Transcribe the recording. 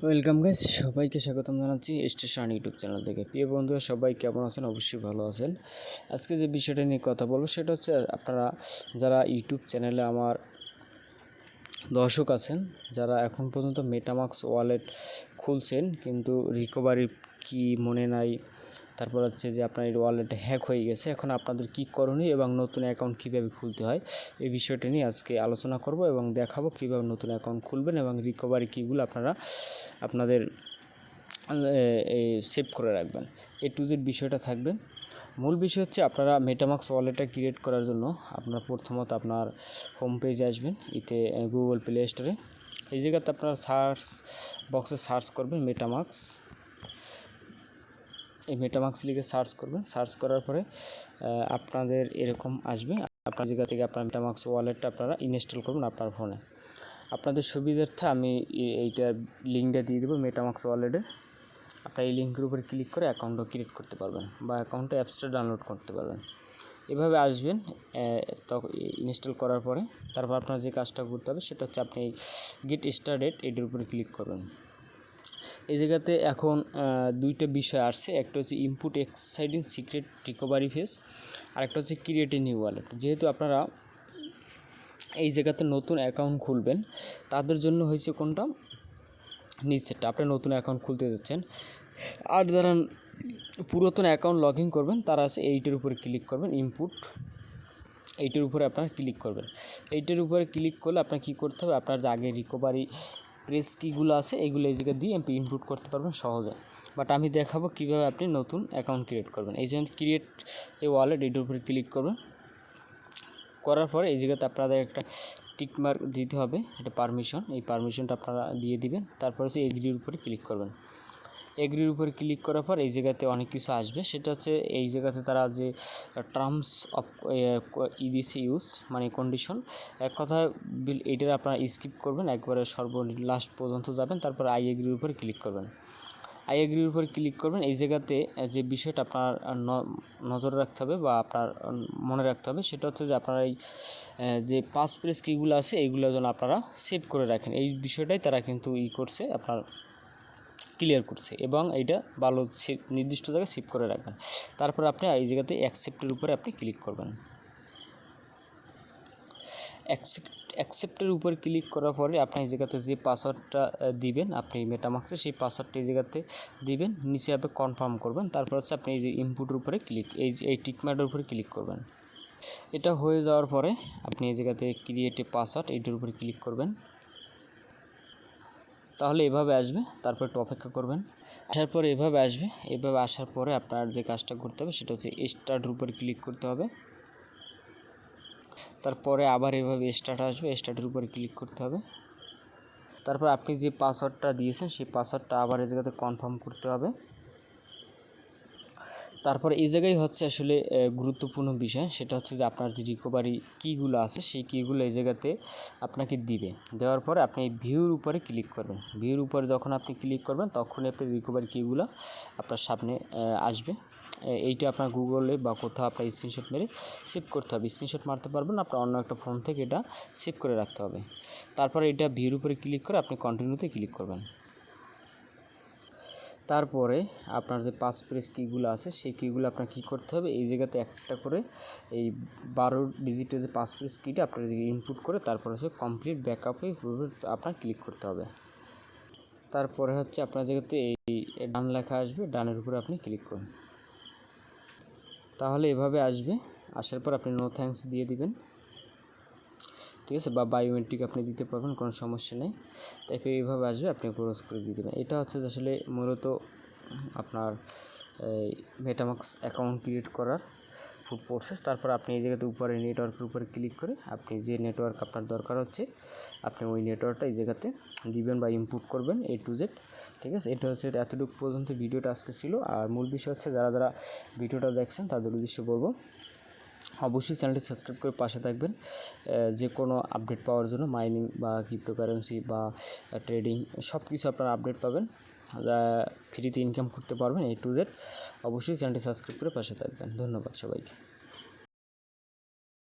Welcome guys, সবাইকে স্বাগতম জানাচ্ছি স্টেশন ইউটিউব চ্যানেল থেকে। প্রিয় বন্ধুরা, সবাই কেমন আছেন? অবশ্যই ভালো আছেন। আজকে যে বিষয়টা নিয়ে কথা বলবো সেটা হচ্ছে, আপনারা যারা ইউটিউব চ্যানেলে আমার দর্শক আছেন, যারা এখন পর্যন্ত মেটামাক্স ওয়ালেট খুলছেন কিন্তু রিকভারি কি মনে নাই, তারপর হচ্ছে যে আপনার এই ওয়ালেট হ্যাক হয়ে গেছে, এখন আপনাদের কী করণীয় এবং নতুন অ্যাকাউন্ট কীভাবে খুলতে হয় এই বিষয়টা নিয়ে আজকে আলোচনা করব এবং দেখাবো কীভাবে নতুন অ্যাকাউন্ট খুলবেন এবং রিকভারি কিগুলো আপনারা আপনাদের সেভ করে রাখবেন। এ টু জেড বিষয়টা থাকবে। মূল বিষয় হচ্ছে, আপনারা মেটামাক্স ওয়ালেটটা ক্রিয়েট করার জন্য আপনার প্রথমত আপনার হোম পেজে আসবেন, এতে গুগল প্লে স্টোরে এই জায়গাতে আপনারা সার্চ বক্সে সার্চ করবেন মেটামাক্স। এই মেটামাক্স লিখে সার্চ করবেন। সার্চ করার পরে আপনাদের এরকম আসবে। আপনার জায়গা থেকে আপনার মেটামাক্স ওয়ালেটটা আপনারা ইনস্টল করবেন আপনার ফোনে। আপনাদের সুবিধার্থে আমি এইটার লিঙ্কটা দিয়ে দেবো মেটামাক্স ওয়ালেটের। আপনার এই লিঙ্কের উপরে ক্লিক করে অ্যাকাউন্টও ক্রিয়েট করতে পারবেন বা অ্যাকাউন্টে অ্যাপসটা ডাউনলোড করতে পারবেন। এভাবে আসবেন। তখন ইনস্টল করার পরে তারপর আপনার যে কাজটা করতে হবে সেটা হচ্ছে, আপনি গেট স্টার্টেড এটার উপরে ক্লিক করবেন। এই জায়গাতে এখন দুইটা বিষয় আসছে, একটা হচ্ছে ইনপুট এক্সাইডিং সিক্রেট রিকভারি ফেস, আর একটা হচ্ছে ক্রিয়েট এ নিউ ওয়ালেট। যেহেতু আপনারা এই জায়গাতে নতুন অ্যাকাউন্ট খুলবেন, তাদের জন্য হয়েছে কোনটা, নিচেরটা। আপনি নতুন অ্যাকাউন্ট খুলতে যাচ্ছেন, আর যারা পুরাতন অ্যাকাউন্ট লগ ইন করবেন তারা আছে এইটার উপরে ক্লিক করবেন, ইনপুট এইটার উপরে আপনারা ক্লিক করবেন। এইটার উপরে ক্লিক করলে আপনার কী করতে হবে, আপনার যে আগে রিকভারি প্রেস কিগুলো আছে এইগুলো এই জায়গায় দিয়ে আপনি ইনপুট করতে পারবেন সহজে। বাট আমি দেখাবো কীভাবে আপনি নতুন অ্যাকাউন্ট ক্রিয়েট করবেন। এই জন্য ক্রিয়েট এ ওয়ালেট এইটার উপরে ক্লিক করবেন। করার পরে এই জায়গাতে আপনাদের একটা টিকমার্ক দিতে হবে, এটা পারমিশন। এই পারমিশনটা আপনারা দিয়ে দিবেন। তারপর হচ্ছে এগ্রির উপরে ক্লিক করবেন। এগ্রির উপরে ক্লিক করার পর এই জায়গাতে অনেক কিছু আসবে, সেটা হচ্ছে এই জায়গাতে তারা যে টার্মস অফ ইডিসি ইউজ মানে কন্ডিশন, এক কথায় এইটার আপনারা স্কিপ করবেন, একবারে লাস্ট পর্যন্ত যাবেন। তারপর আই এগ্রির উপরে ক্লিক করবেন। আই এগ্রির উপরে ক্লিক করবেন। এই জায়গাতে যে বিষয়টা আপনার নজর রাখতে হবে বা আপনার মনে রাখতে হবে সেটা হচ্ছে যে, আপনার এই যে পাস প্রেস কিগুলো আছে এইগুলো যেন আপনারা সেভ করে রাখেন। এই বিষয়টাই তারা কিন্তু করছে, আপনার ক্লিয়ার করছে, এবং এইটা ভালো নির্দিষ্ট জায়গায় সেভ করে রাখবেন। তারপর আপনি এই জায়গাতে অ্যাকসেপ্টের উপরে আপনি ক্লিক করবেন। অ্যাকসেপ্টের উপর ক্লিক করার পরে আপনি এই জায়গাতে যে পাসওয়ার্ডটা দিবেন আপনি মেটামাক্সে, সেই পাসওয়ার্ডটা এই জায়গাতে দিবেন, নিচে আপনি কনফার্ম করবেন। তারপর হচ্ছে আপনি এই যে ইনপুটের উপরে ক্লিক, এই টিকমার্কের উপরে ক্লিক করবেন। এটা হয়ে যাওয়ার পরে আপনি এই জায়গাতে ক্রিয়েট এ পাসওয়ার্ড এইটার উপরে ক্লিক করবেন। তাহলে এভাবে আসবে। তারপর একটু অপেক্ষা করবেন। আসার পরে এভাবে আসবে। এভাবে আসার পরে আপনার যে কাজটা করতে হবে সেটা হচ্ছে স্টার্টের উপরে ক্লিক করতে হবে। তারপরে আবার এভাবে স্টার্ট আসবে, স্টার্টের উপরে ক্লিক করতে হবে। তারপর আপনি যে পাসওয়ার্ডটা দিয়েছেন সেই পাসওয়ার্ডটা আবার এই জায়গাতে কনফার্ম করতে হবে। তারপর এই জায়গায় হচ্ছে আসলে গুরুত্বপূর্ণ বিষয়, সেটা হচ্ছে যে আপনার যে রিকভারি কিগুলো আছে সেই কিগুলো এই জায়গাতে আপনাকে দিবে। দেওয়ার পরে আপনি এই ভিউর উপরে ক্লিক করবেন। ভিউর উপরে যখন আপনি ক্লিক করবেন তখনই আপনি রিকভারি কিগুলো আপনার সামনে আসবে। এইটা আপনার গুগলে বা কোথাও আপনার স্ক্রিনশট মেরে সেভ করতে হবে। স্ক্রিনশট মারতে পারবেন, আপনার অন্য একটা ফোন থেকে এটা সেভ করে রাখতে হবে। তারপরে এটা ভিউর উপরে ক্লিক করে আপনি কন্টিনিউতে ক্লিক করবেন। তারপরে আপনার যে পাস প্রেস কিগুলো আছে সেই কিগুলো আপনার কী করতে হবে, এই জায়গাতে একটা করে এই 12 ডিজিটের যে পাস প্রেস কিটা আপনার ইনপুট করে তারপর হচ্ছে কমপ্লিট ব্যাকআপে আপনার ক্লিক করতে হবে। তারপরে হচ্ছে আপনার জায়গাতে এই ডান লেখা আসবে, ডানের উপরে আপনি ক্লিক করুন। তাহলে এভাবে আসবে। আসার পর আপনি নো থ্যাঙ্কস দিয়ে দিবেন, ঠিক আছে, বা বায়োমেট্রিক আপনি দিতে পারবেন, কোনো সমস্যা নেই। তারপরে এইভাবে আসবে, আপনি ক্লোজ করে দিয়ে দেবেন। এটা হচ্ছে যে আসলে মূলত আপনার মেটামাক্স অ্যাকাউন্ট ক্রিয়েট করার ফুল প্রসেস। তারপর আপনি এই জায়গাতে উপরে নেটওয়ার্কের উপরে ক্লিক করে আপনি যে নেটওয়ার্ক আপনার দরকার হচ্ছে আপনি ওই নেটওয়ার্কটা এই জায়গাতে দিবেন বা ইনপুট করবেন A to Z, ঠিক আছে। এটা হচ্ছে এতটুকু পর্যন্ত ভিডিওটা আজকে ছিল। আর মূল বিষয় হচ্ছে, যারা যারা ভিডিওটা দেখছেন তাদের উদ্দেশ্যে বলবো, অবশ্যই চ্যানেলটি সাবস্ক্রাইব করে পাশে থাকবেন। যে কোনো আপডেট পাওয়ার জন্য মাইনিং বা ক্রিপ্টোকারেন্সি বা ট্রেডিং সব কিছু আপনারা আপডেট পাবেন, ফ্রিতে ইনকাম করতে পারবেন A to Z। অবশ্যই চ্যানেলটি সাবস্ক্রাইব করে পাশে থাকবেন। ধন্যবাদ সবাইকে।